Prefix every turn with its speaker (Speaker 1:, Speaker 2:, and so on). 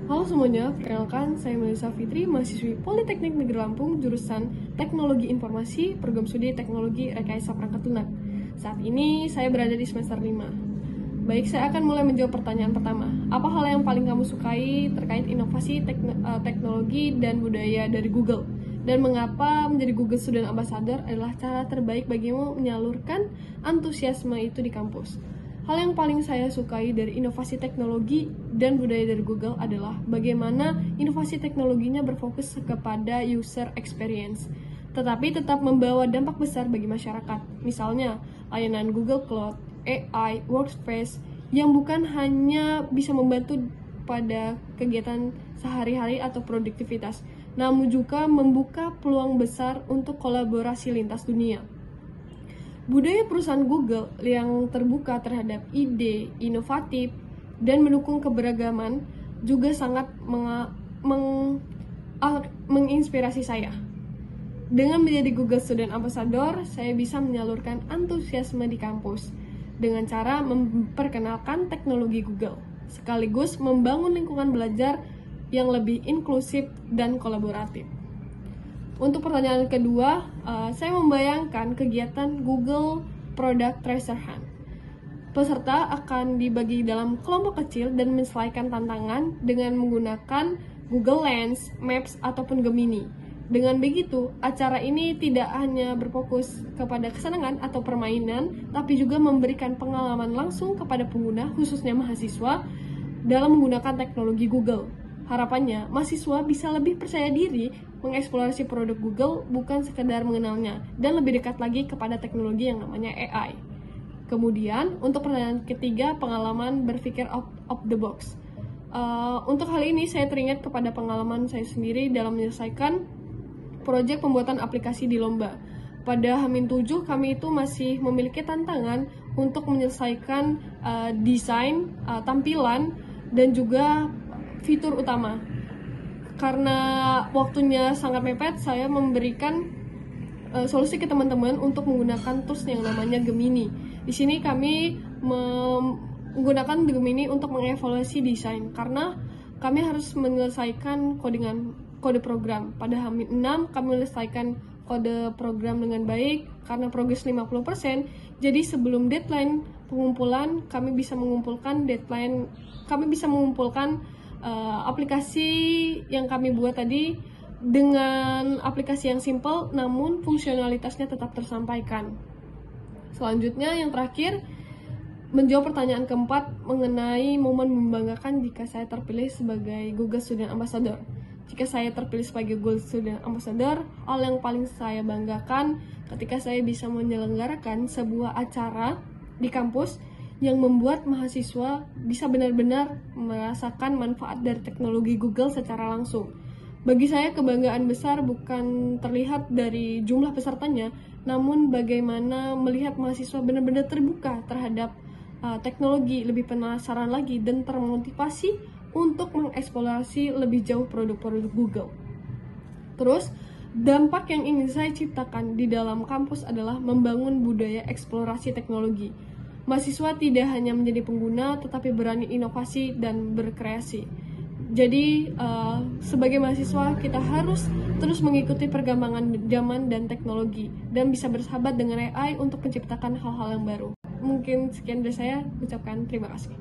Speaker 1: Halo semuanya, perkenalkan saya Melisa Fitri, mahasiswi Politeknik Negeri Lampung, jurusan Teknologi Informasi, Program Studi Teknologi Rekayasa Perangkat Lunak. Saat ini saya berada di semester 5. Baik, saya akan mulai menjawab pertanyaan pertama. Apa hal yang paling kamu sukai terkait inovasi teknologi dan budaya dari Google? Dan mengapa menjadi Google Student Ambassador adalah cara terbaik bagimu menyalurkan antusiasme itu di kampus? Hal yang paling saya sukai dari inovasi teknologi dan budaya dari Google adalah bagaimana inovasi teknologinya berfokus kepada user experience, tetapi tetap membawa dampak besar bagi masyarakat. Misalnya, layanan Google Cloud, AI, Workspace, yang bukan hanya bisa membantu pada kegiatan sehari-hari atau produktivitas, namun juga membuka peluang besar untuk kolaborasi lintas dunia. Budaya perusahaan Google yang terbuka terhadap ide, inovatif, dan mendukung keberagaman juga sangat menginspirasi saya. Dengan menjadi Google Student Ambassador, saya bisa menyalurkan antusiasme di kampus dengan cara memperkenalkan teknologi Google, sekaligus membangun lingkungan belajar yang lebih inklusif dan kolaboratif. Untuk pertanyaan kedua, saya membayangkan kegiatan Google Product Treasure Hunt. Peserta akan dibagi dalam kelompok kecil dan menyesuaikan tantangan dengan menggunakan Google Lens, Maps, ataupun Gemini. Dengan begitu, acara ini tidak hanya berfokus kepada kesenangan atau permainan, tapi juga memberikan pengalaman langsung kepada pengguna, khususnya mahasiswa, dalam menggunakan teknologi Google. Harapannya, mahasiswa bisa lebih percaya diri mengeksplorasi produk Google bukan sekedar mengenalnya, dan lebih dekat lagi kepada teknologi yang namanya AI. Kemudian, untuk pertanyaan ketiga, pengalaman berpikir out of the box. Untuk hal ini, saya teringat kepada pengalaman saya sendiri dalam menyelesaikan proyek pembuatan aplikasi di lomba. Pada H-7, kami itu masih memiliki tantangan untuk menyelesaikan desain, tampilan, dan juga fitur utama. Karena waktunya sangat mepet, saya memberikan solusi ke teman-teman untuk menggunakan tools yang namanya Gemini. Di sini kami menggunakan Gemini untuk mengevaluasi desain, karena kami harus menyelesaikan kode program. Pada H-6 kami menyelesaikan kode program dengan baik karena progres 50%. Jadi sebelum deadline pengumpulan, kami bisa mengumpulkan aplikasi yang kami buat tadi dengan aplikasi yang simple, namun fungsionalitasnya tetap tersampaikan. Selanjutnya, yang terakhir, menjawab pertanyaan keempat mengenai momen membanggakan jika saya terpilih sebagai Google Student Ambassador. Jika saya terpilih sebagai Google Student Ambassador, hal yang paling saya banggakan ketika saya bisa menyelenggarakan sebuah acara di kampus yang membuat mahasiswa bisa benar-benar merasakan manfaat dari teknologi Google secara langsung. Bagi saya, kebanggaan besar bukan terlihat dari jumlah pesertanya, namun bagaimana melihat mahasiswa benar-benar terbuka terhadap teknologi, lebih penasaran lagi, dan termotivasi untuk mengeksplorasi lebih jauh produk-produk Google. Terus, dampak yang ingin saya ciptakan di dalam kampus adalah membangun budaya eksplorasi teknologi. Mahasiswa tidak hanya menjadi pengguna, tetapi berani inovasi dan berkreasi. Jadi, sebagai mahasiswa, kita harus terus mengikuti perkembangan zaman dan teknologi, dan bisa bersahabat dengan AI untuk menciptakan hal-hal yang baru. Mungkin sekian dari saya, ucapkan terima kasih.